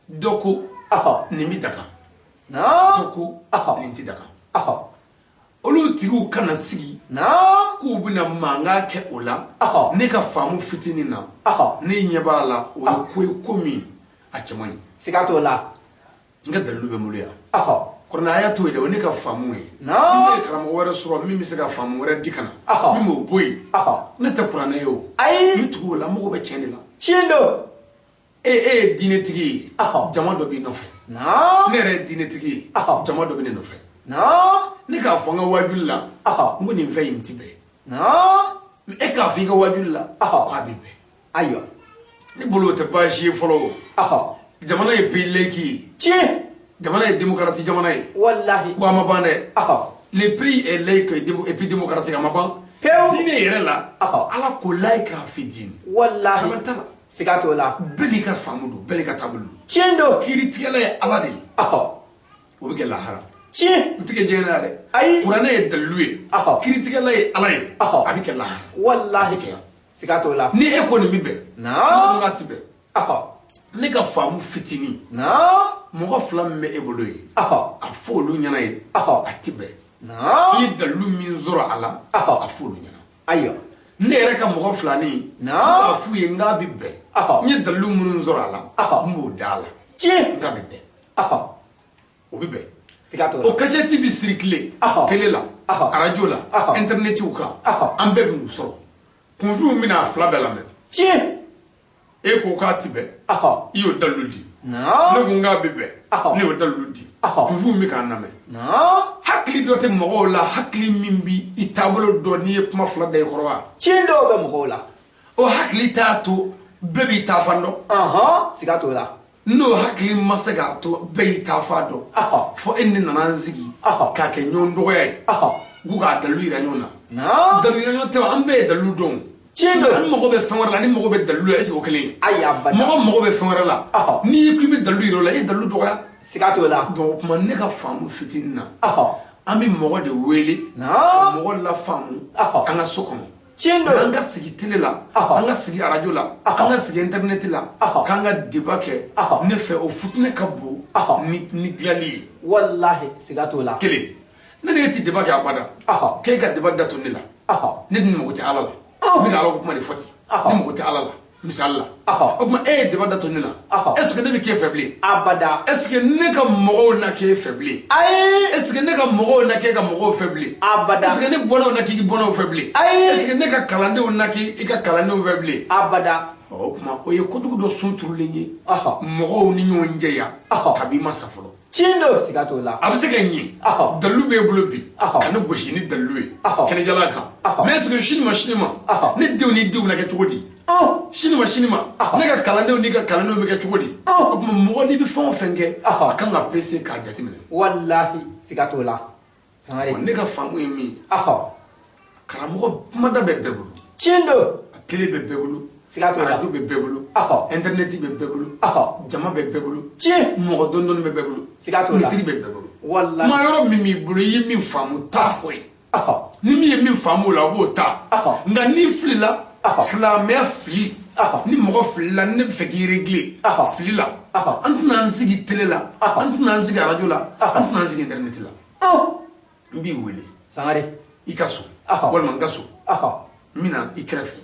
dɔ ko nin bɛ daga dɔ ko nin tɛ daga olu tigiw kana sigi k'u bɛna mankan kɛ o la ne ka faamu fitinin na ne ɲɛ b'a la o ye ko ye ko min a cɛ man ɲi siga t'o la n ka dalilu bɛ n bolo yan kɔrɔnaya t'o ye dɛ o ne ka faamu ye ni ne ye karamɔgɔ wɛrɛ sɔrɔ min bɛ se ka faamu wɛrɛ di ka na min b'o bɔ yen ne tɛ kuranɛ ye o n tugu o la n mago bɛ tiɲɛ de la cindo e ye diinɛtigi ye jama dɔ b'i nɔfɛ ne yɛrɛ ye diinɛtigi ye jama dɔ bɛ ne nɔfɛ ne k'a fɔ n ka wajuli la n ko nin fɛn in ti bɛn e k'a fɔ i ka wajuli la k'a bɛ bɛn ayiwa ne bolo o tɛ baasi ye fɔlɔ o jamana ye pays laïque ye tiɲɛ jamana ye démocratie jamana ye wallahi wa a ma ban dɛ le pays est laïque et puis démocratique a ma ban diinɛ yɛrɛ la ala ko laïque a fi diin wallahi kamalen t'a la siga t'o la bɛɛ n'i ka faamu don bɛɛ n'i ka taabolo don cindo kiiritigɛla ye ala de ye o bɛ kɛ lahara tiɲɛ o tɛ kɛ diɲɛ na yɛrɛ ayi kuranɛ ye dalilu ye kiiritigɛla ye ala ye a bɛ kɛ lahara wallahi a tɛ kɛ yan siga t'o la ni e ko nin bɛ bɛn n'a tɛ bɛn ne ka faamu fitinin mɔgɔ fila min bɛ e bolo ye a fɔ olu ɲɛna ye a tɛ bɛn i ye dalilu min sɔrɔ a la a fɔ olu ɲɛna ayiwa ne yɛrɛ ka mɔgɔ filanin ne b'a f'u ye n k'a bɛ bɛn n ye dalilu minnu sɔrɔ a la n b'o da a la tiɲɛ n k'a bɛ bɛn o bɛ bɛn siga t'o la o kacɛti bɛ circuler télé la arajo la internetiw kan an bɛɛ bɛ n'u sɔrɔ kunfiw bɛna a fila bɛɛ lamɛn tiɲɛ e ko k'a tɛ bɛn i y'o dalilu di ne ko nga bebe ne o daludi fufu mi kan na me hakli do te mo la hakli min bi itabolo do ni kuma fla day khorwa chindo be mo la o hakli ta to bebi ta fando sigato la no hakli masaga to be ta fado fo enni nananzigi ka ke nyondo yai gu ga dalu ira nyona dalu ira nyona te ambe dalu don chindo an mo be fenwara la ni mo be dalu ese o kelen mo be fenwara la ni ku be dalu ira la e dalu do ya sigato la do kuma ne ka famu fitinna ami mo de wele mo la famu anga sokono chindo anga sigi tele la anga sigi radio la anga sigi internet la kanga debake ne fe o futne kabo ni glali wallahi sigato la kele ne ti debake abada ke ka debada to ne la ne ni mo ti alala mi ga alo kuma ni foti ni mo ti alala misalla o ma debada to ne la est-ce que ne be ke faible abada est-ce que ne ka mo na ke faible est-ce que ne ka mo na ke ka mo faible abada est-ce que ne bono na ki bono faible est-ce que ne ka kalande na ki ka kalande faible abada o kuma o ye kodugo do sunturule ni mo ni nyon njeya kabi masafolo chindo sigato la abse ka nyi dalu be bulu bi kana goshi ni dalu e kana jala ka mais est-ce que chine ma ne dew na ke tugodi chine ma ne ka kalande ni ka kalande me ke tugodi o kuma mo ni bi fon fenge aka nga pc ka jatimine wallahi sigato la sanare ne ka famu emi karamo mada be bebulu chindo télé be bebulu radio be bebulu internet be bebulu jama be bebulu mo don be bebulu misiri be bebulu wallahi ma yoro mimi bulu yimi famu ta foi ni mi yimi famu la bo ta nga ni flila slamé fli ni mo flila ne fe ki régler flila antuna nsigi télé la antuna nsigi radio la antuna nsigi internet la mbi wele sangare ikaso wal mangaso mina ikrefi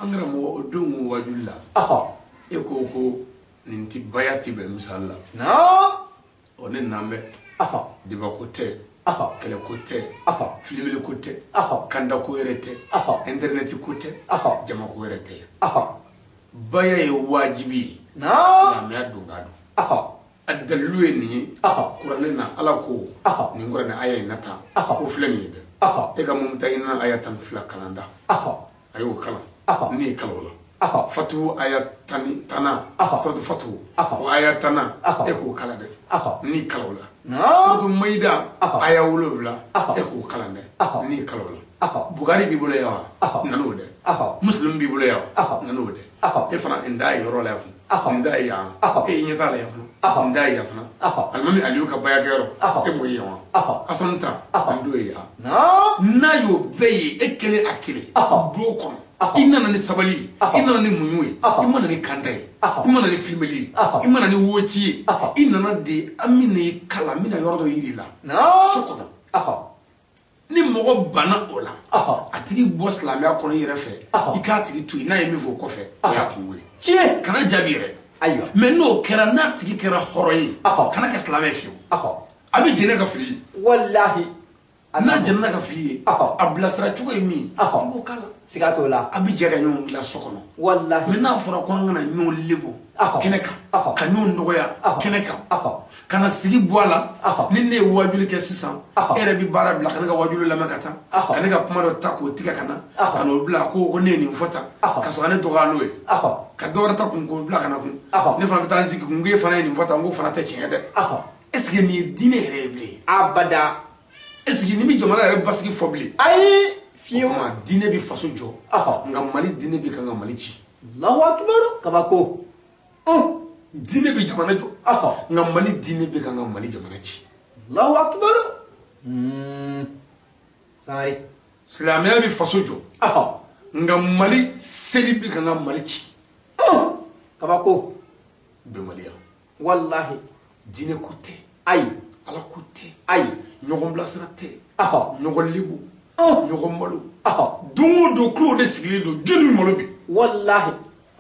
angara mo odungu wajulla e ko ninti bayati be misalla onen nambe diba kote kele kote filmile kote kanda ko yerete internet kote jama ko yerete baya e wajibi islam ya dungado adalluwe ni qur'anina ala ko ni ngorane aya nata o flani be e ga mumtahina ayatan fil kalanda ayo kala ni kalola fatu ayatani tana suratu fatu wa ayatana e ko kala de ni kalola suratu maida aya wulula e ko kala de ni kalola bugari bi bole yawa nanu de muslim bi bole yawa nanu de e fana indai yoro la indai ya e nyata la yawa indai ya fana almami aliyu ka baya gero e mo yawa asanta ando ya na yo beye e kele akile do kono inana ni sabali inana ni munyuwe imana ni kandai imana ni filmeli imana ni wochi inana de amine kala mina yorodo yirila sokono ni mogo bana ola atigi bo islamia kono yere fe ikatigi tu na yemi fo ko fe ya kunwe kana jabire aywa mais no kera na tigi kera horoyi kana ka islamia fi abi jene ka fili wallahi na jene ka fili ablasra chugo yemi ko kala sigato la abi jega nyon la sokono wallahi mais na fora ko ngana nyon lebo keneka ka nyon ndoya keneka kana sigi boala ni ne wajuli ke sisan ere bi bara bla kana ga wajuli la makata kana ga kuma do tako tiga kana kana bla ko ne ni fota ka so ane doga noe ka dora ta kun ko bla kana kun ne fana bitan sigi kun ge fana ni fota ngo fana ta chede est-ce que ni dine reble abada est-ce que ni mi jomala re basigi fobli ay fiyo ma dine bi faso jo nga mali dine bi kanga mali ci Allahu akbar kabako dine bi jamana jo nga mali dine bi kanga mali jamana ci Allahu akbar sari islamia bi faso jo nga mali seli bi kanga mali ci kabako be maliya wallahi dine kote ay ala kote ay nyogon blasra te nyogon libu nyogon malu dungo do klo de sigile do jeni malo bi wallahi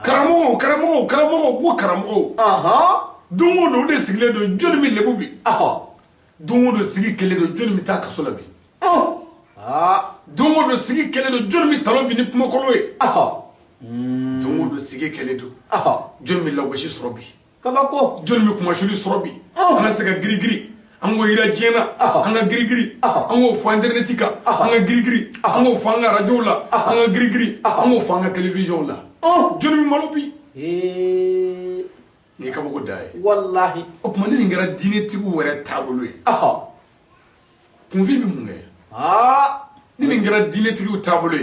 karamo wo karamo dungo do de sigile do jeni mi lebu bi dungo do sigi kele do jeni mi ta kasola bi dungo do sigi kele do jeni mi talo bi ni puma kolo e dungo do sigi kele do jeni mi lawo shi soro bi kabako joni mi kuma shuli sorobi ana sega girigiri ango ira jena anga girigiri ango fo internet ka anga girigiri ango fo anga radio la anga girigiri ango fo anga television la joni mi malobi ni kabako dai wallahi o kuma ni ngara dine tigu were tabulu kunfi mi munge ni ngara dine tigu tabulu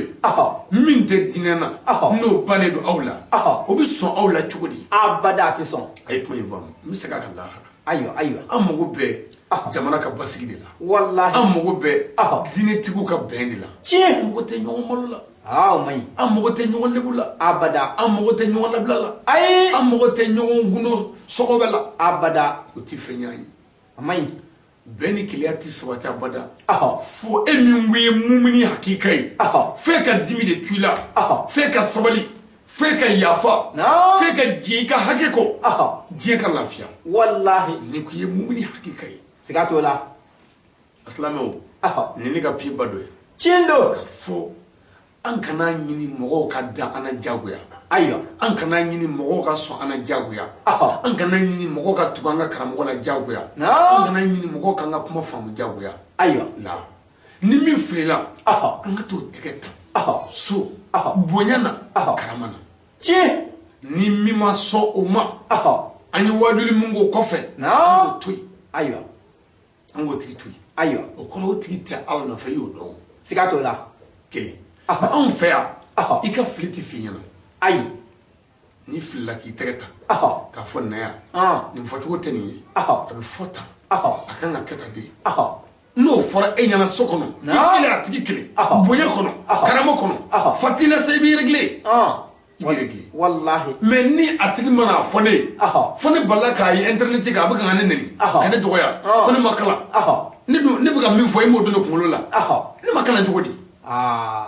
min te dinena no bane do awla o bi son awla chugudi abada ti son ay kuma yvam mi sega ka lahara aywa amugo be jamana ka basigi de la wallahi amugo be dine tigu ka bendi la amugo te nyongo malla mai amugo te nyongo lebula abada amugo te nyongo labla ay amugo te nyongo guno sokobela abada uti fenyani mai beni kiliyati sabati abada fo eminguye mumini hakikai fe ka dimi de tuila fe ka sabali fe ka yafa fe ka jika hakeko jika lafiya wallahi ni ku ye mumini hakikai sigato la aslamo ni ka pi badoy chindo ka fo an kana nyini mogo ka da ana jagoya aywa an kana nyini mogo ka so ana jagoya an kana nyini mogo ka tuganga karamogo la jagoya an kana nyini mogo ka nga kuma famu jagoya aywa la ni min filela an ka to tegeta so bonyana karamana chi ni mi ma so o ma ani waduli mungo kofe toy aywa an go tigi toy aywa o kono tigi te ala na fa yo do sigato la kele an fa ya ika fliti finyana ay ni fila ki tegeta ka fo na ya ni fotugo teni abi fota akanga keta de no fora enyana sokono ikile atigi kile bonya kono karamo kono fatila sai bi regle ibi regle wallahi mais ni atigi mana fone balla ka yi internet ka abuka ngane neni kane doya kono makala ni buka mi fo imo do no kulo la ni makala jogodi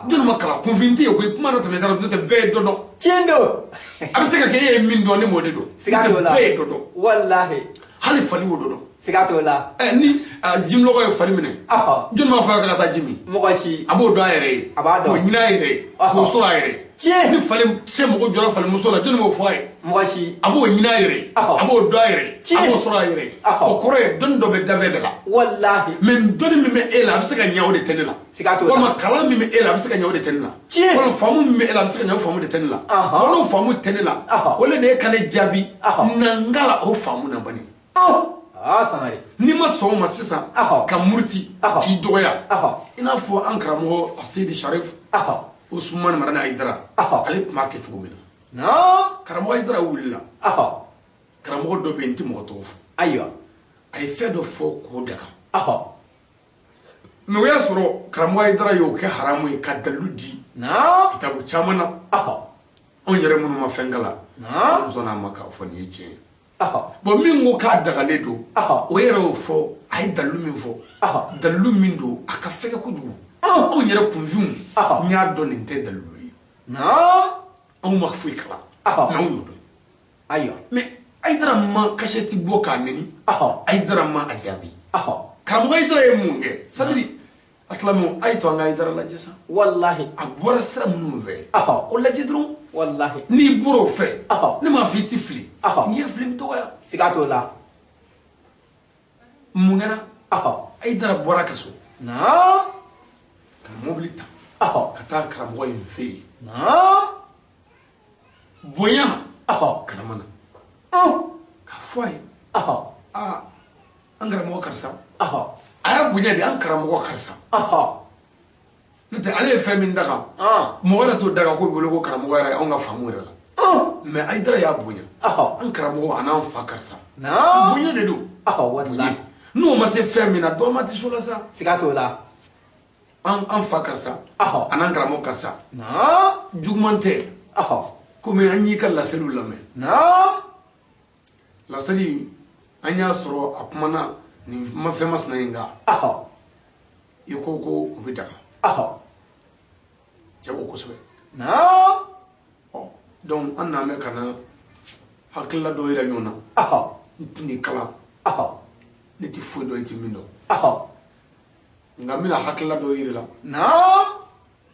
jona makala convinté ko kuma na tamé dara te be dodo chindo abise ka ke min do ni modedo te be dodo wallahi hali fali wo dodo sigato la ni jim logo yo fali mine jona ma fa ka ta jimi mogashi abo do ayre ko nyina ayre ko sto ayre ni fali che mo jora fali musola jona mo fo ay mogashi abo nyina ayre abo do ayre abo sto ayre o kore don do be dave de la wallahi même doni mi me ela abise ka nyawo de tenela sigato wala kala mi me ela abise ka nyawo de tenela wala famu mi me ela abise ka nyawo famu de tenela wala famu tenela wala de kale jabi nangala o famu na bani sanare ni ma so ma sisa ka murti ki doya ina fo an karamo asidi sharif usman marana aidara ali ma ke tugumina karamo aidara wulla karamo do be nti mo tofu aywa ay fedo fo ko daga no ya soro karamo aidara yo ke haramu ka daludi kitabu chamana on yere munu ma fengala zona maka fo ni je bo min go ka daga ledo o yere o fo ay dalu min fo dalu min do aka fege ko du on yere kunjum nya do ni te dalu on ma fu ikla na on do aywa mais ay dara ma kasheti boka neni ay dara ma ajabi karamo ay dara e munge sadri aslamu ay to nga ay dara la jessa wallahi abora sra munu ve o la jidru wallahi ni buro fe ni ma fi tifli ni flim to ya sigato la mungana ay dara bora kaso kan mobilita ata karamo ay fe boyama karamana ka foi angara mo karsa aya bunya de an karamo karsa nte ale fe min daga mo wala to daga ko bolo ko karamo gara on ga famu la mais ay dara ya bunya an karamo anan fa karsa bunya de do wallahi no ma se fe min na do ma ti sola sa sigato la an fa karsa anan karamo karsa jugmante ko me an yi kala selula me la sali anya soro apmana ni ma famous na inga yoko ko vitaka jago ko sobe donc an na me kana hakilla do ira nyona ni kala ni ti fu do ti mindo ngamila hakilla do ira la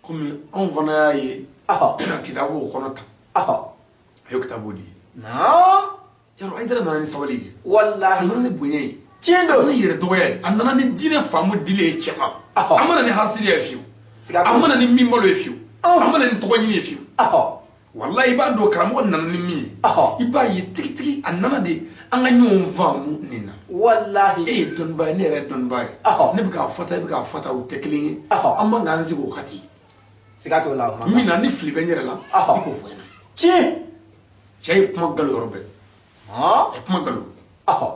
comme on vana yi kitabu ko nata ayo kitabu di yaro Aïdara nana ni sabali wallahi nana ni bunye tiendo nana yere doye nana ni dine famu dile chema amana ni hasili efiu amana ni mimolo efiu amana ni togoni efiu wallahi ba do karamo nana ni mini iba yi tiki anana de anga nyom famu nina wallahi don bay ne re don bay ne bika fata o teklingi amma nganzi ko khati sigato la mina ni flibe nyere la ko foyna chay kuma galo yorbe e kuma galo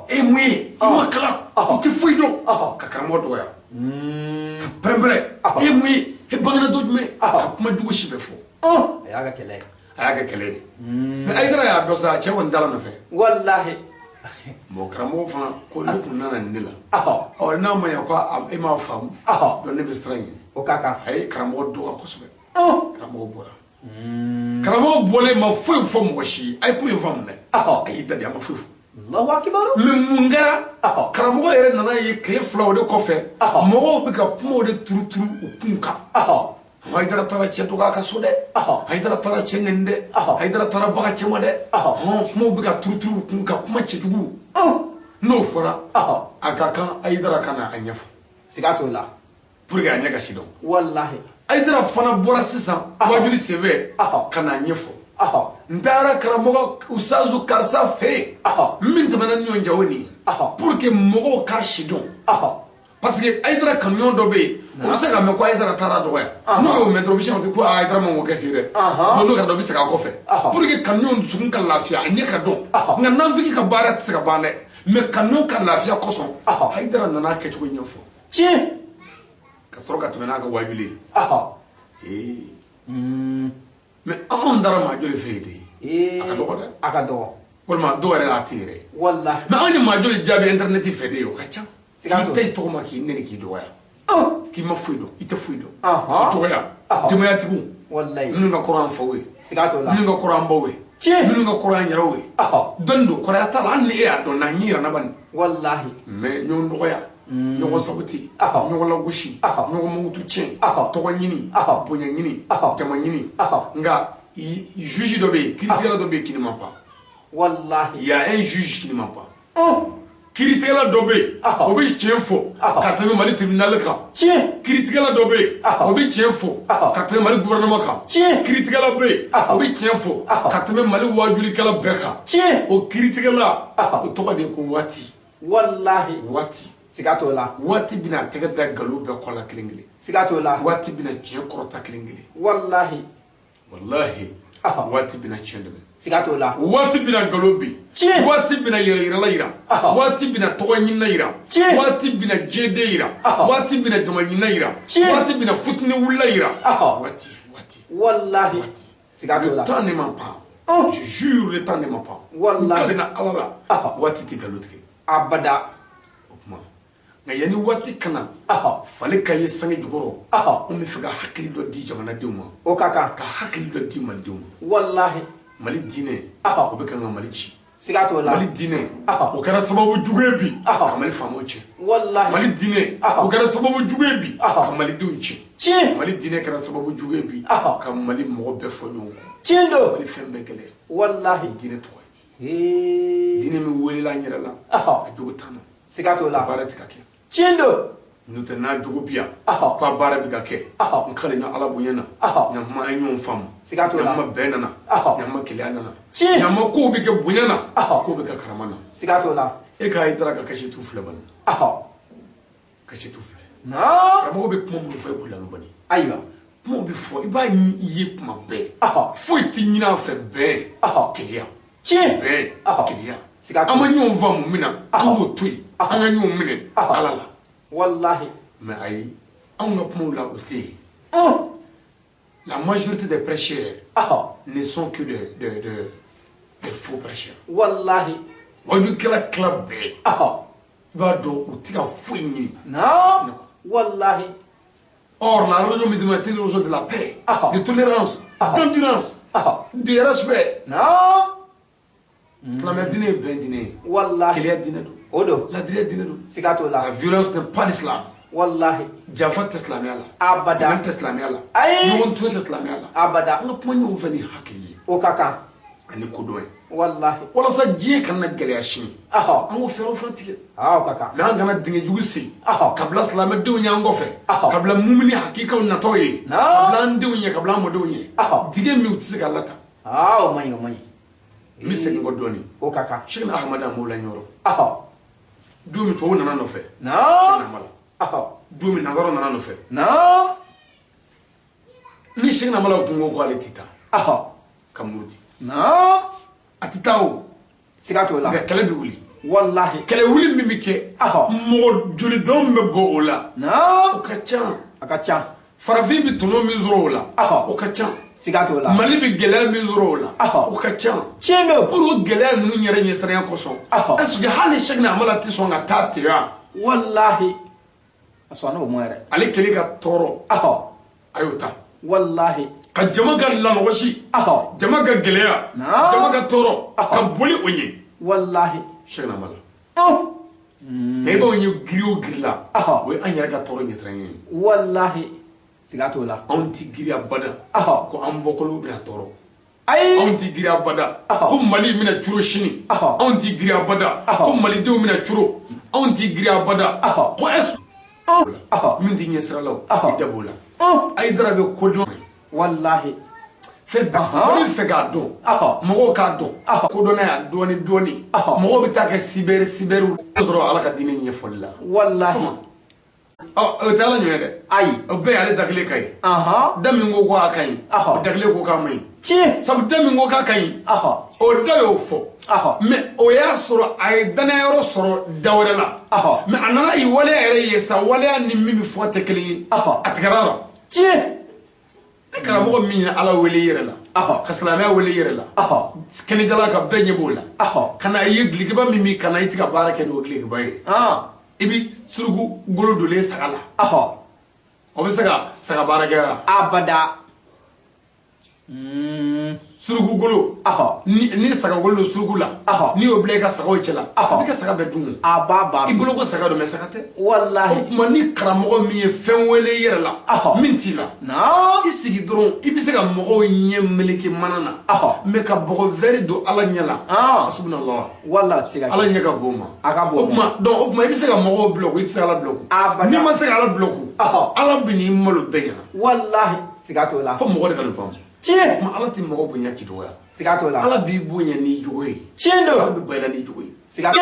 e mui ima kala ti fuido ka karamo do ya ka prembre e mui e bangana do me ka kuma jugo shibe fo ayaga kele me Aïdara ya dosa chay won dala na fe wallahi mo karamo fa ko lukun nana nila na ma ya ko e ma fam do ne be strangi o kaka ay karamo do ko sobe karamo bora karamo bole ma fu mo shi ay pu fam ne ay dadi ma fu Allahu akbar me mungara karamo ere nana ye kle flow de ko fe mo be ka pumo de turuturu upunka Aïdara tara cheto ka sode Aïdara tara chengende Aïdara tara baka chemode mo be ka turuturu upunka kuma chetugu no fora akaka Aïdara kana anyafo sigato la pour que anya ka shido wallahi Aïdara fana bora sisan wajuli seve kana anyafo ndara karamogo usazu karsa fe min tamana nyon jawoni pour que mogo ka shido parce que Aïdara camion dobe o se ka me ko Aïdara tara do ya no yo metro bichon te ko Aïdara mo kesire no ka do bi se ka ko fe pour que camion sukun ka lafia anya ka don nga nanfiki ka bara se ka bane mais camion ka lafia koson Aïdara nana ke to nyafo ka soroka tumena ka wajuli mais on dara ma joli feede aka do walma do re la tire wallahi mais on ma joli jabi internet feede yo ka cham ki tay to ma ki neni ki do ya ki ma fuido ite fuido ki to ya dimaya tigu wallahi minu nga Quran fawe sigato la minu nga Quran bawe minu nga Quran yarawe dondo ko ya tala ni e adon na nyira na ban wallahi mais nyon do ya nyogo sabuti nyogo la gushi nyogo mutu chen to nyini bonya nyini jama nyini nga juge dobe critique dobe qui ne ment pas wallahi il y a un juge qui ne ment pas critique la dobe obi chen fo katame mali tribunal ka critique la dobe obi chen fo katame mali gouvernement ka critique la be obi chen fo katame mali wajuli kala beka o critique la o to de ko wati wallahi wati sigato la wati bina tege da galu be ko la kelengeli sigato la wati bina chen korota kelengeli wallahi wati bina chen de sigato la wati bina galobi wati bina yira la yira wati bina togonyina yira wati bina jede yira wati bina jamanyina yira wati bina futni wulla yira wati wallahi sigato la le temps ne ment pas je jure le temps ne ment pas wallahi bina alala wati ti galotke abada nga yani wati kana fale kay sangi jugoro mi figa hakili do di jamana dewma o kaka ka hakili do di mal dewma wallahi mali dine o be kan mali ci sigato la mali dine o kana sababu jugebi ka mali famo ci wallahi mali dine o kana sababu jugebi ka mali dunci mali dine kana sababu jugebi ka mali mo be fo nyonko cindo mali fembe gele wallahi dine to dine mi woli la nyira la a jugo tana sigato la barati ka ke cindo nute na jugo biya ko bara bi ka ke nkale na ala bunyana nyamma anyon fam sigato la nyamma benana nyamma kiliana nyamma ko bi ke bunyana ko bi ka karamana sigato la e ka Aïdara ka kashi tu fleban kashi tu fle na mo be pom mo fe kula no bani aywa mo be fo iba yi puma be fo ti nyina fe be kilia be kilia ama nyon fam mina awo tui anga nyon mine alala wallahi mais ayi on a pour la hauteur la majorité des prêcheurs ne sont que des faux prêcheurs wallahi on dit que la club va donc ou tika fouini na wallahi or la religion musulmane est une religion de la paix de tolérance d'endurance de respect na islam dîner ben dîner wallahi qu'il y a dîner odo la dîner dîner sigato la violence n'est pas d'islam wallahi jafat islamia la abada islamia la ay non tout islamia la abada on a point on venir hakili o kaka ani kodɔn ye wallahi walasa diɲɛ kana gɛlɛya sini an ko fɛɛrɛw fana tigɛ kaka mais an kana dingɛ jugu sen ka bila silamɛdenw ɲɛ an kɔfɛ ka bila mumini hakikaw natɔ ye ka bila an denw ɲɛ ka bila an mɔdenw ɲɛ dingɛ min u tɛ se ka lata o man ɲi n bɛ segin kɔ dɔɔni o kaka Sheikh Ahmad Amoula Ɲɔrɔ don min tubabu nana nɔfɛ Sheikh Ahmad don min nazara nana nɔfɛ ni Sheikh Ahmad kun ko ale tɛ taa ka muruti a tɛ taa o siga t'o la nka kɛlɛ bɛ wuli wallahi kɛlɛ wuli min bɛ kɛ mɔgɔ jolidɔn bɛ bɔ o la o ka ca a ka ca farafin bɛ tɔnɔ min sɔrɔ o la o ka ca siga t'o la Mali bɛ gɛlɛya min sɔrɔ o la o ka ca tiɲɛ don pour o gɛlɛya ninnu yɛrɛ ɲɛsiranya kosɔn est ce que hali Sheikh Ahmad tɛ sɔn ka taa ten wa wallahi a sɔnna o ma yɛrɛ ale kɛlen ka tɔɔrɔ a y'o ta wallahi ka jama ka lanɔgɔsi jama ka gɛlɛya jama ka tɔɔrɔ ka boli o ɲɛ wallahi Sheikh Ahmad mais i b'aw ye giri o giri la o ye an yɛrɛ ka tɔɔrɔ ɲɛsiranya ye wallahi siga t'o la anw tɛ giri abada ko an bɔkɔlow bɛna tɔɔrɔ ayi anw tɛ giri abada ko Mali bɛna curo sini anw tɛ giri abada ko malidenw bɛna curo anw tɛ giri abada ko est min tɛ ɲɛsiralaw i da b'o la Haidara bɛ kodɔn wallahi fɛn bɛɛ ne fɛ k'a dɔn mɔgɔw k'a dɔn kodɔnnaya dɔɔni dɔɔni mɔgɔw bɛ taa kɛ sibɛriw sɔrɔ Ala ka diinɛ ɲɛfɔli la wallahi o tɛ Ala ɲɔgɔn ye dɛ ayi o bɛɛ y'ale da kelen ka ye da min ko k'a ka ɲi o da kelen ko k'a ma ɲi tiɲɛ sabu da min ko k'a ka ɲi o da y'o fɔ mais o y'a sɔrɔ a ye danayɔrɔ sɔrɔ da wɛrɛ la mais a nana ye waleya yɛrɛ ye sa waleya ni min bɛ fɔ tɛ kelen ye a tigɛra la tiɲɛ ne karamɔgɔ min ye Ala wele i yɛrɛ la ka silamɛya wele i yɛrɛ la kɛnɛjala ka bɛɛ ɲɛ b'o la ka na ye dulokiba min b'i kana i tɛ ka baara kɛ n'o dulokiba ye i bɛ suruku golo donlen saga la o bɛ se ka saga baara kɛ wa abada suruku golo ni saga golo don suruku la ni y'o bila i ka sagaw cɛ la a bɛ kɛ saga bɛɛ dun a b'a ban i bolo ko saga don mais saga tɛ wallahi o tuma ni karamɔgɔ min ye fɛn wele i yɛrɛ la min t'i la i sigi dɔrɔn i bɛ se ka mɔgɔw ɲɛ meleke mana na mais ka bɔgɔ vɛri don Ala ɲɛ la subhanallah wallahi siga Ala ɲɛ ka bon o ma a ka bon o tuma donc o tuma i bɛ se ka mɔgɔw bloquer i tɛ se ka Ala bloquer n'i ma se ka Ala bloquer Ala bɛ n'i malo bɛɛ ɲɛna wallahi siga t'o la fo mɔgɔ de ka nin faamu tiɲɛ tuma Ala tɛ mɔgɔ bonya k'i dɔgɔya siga t'o la Ala b'i bonya n'i jogo ye tiɲɛ don Ala bɛ bayɛlɛ n'i jogo ye siga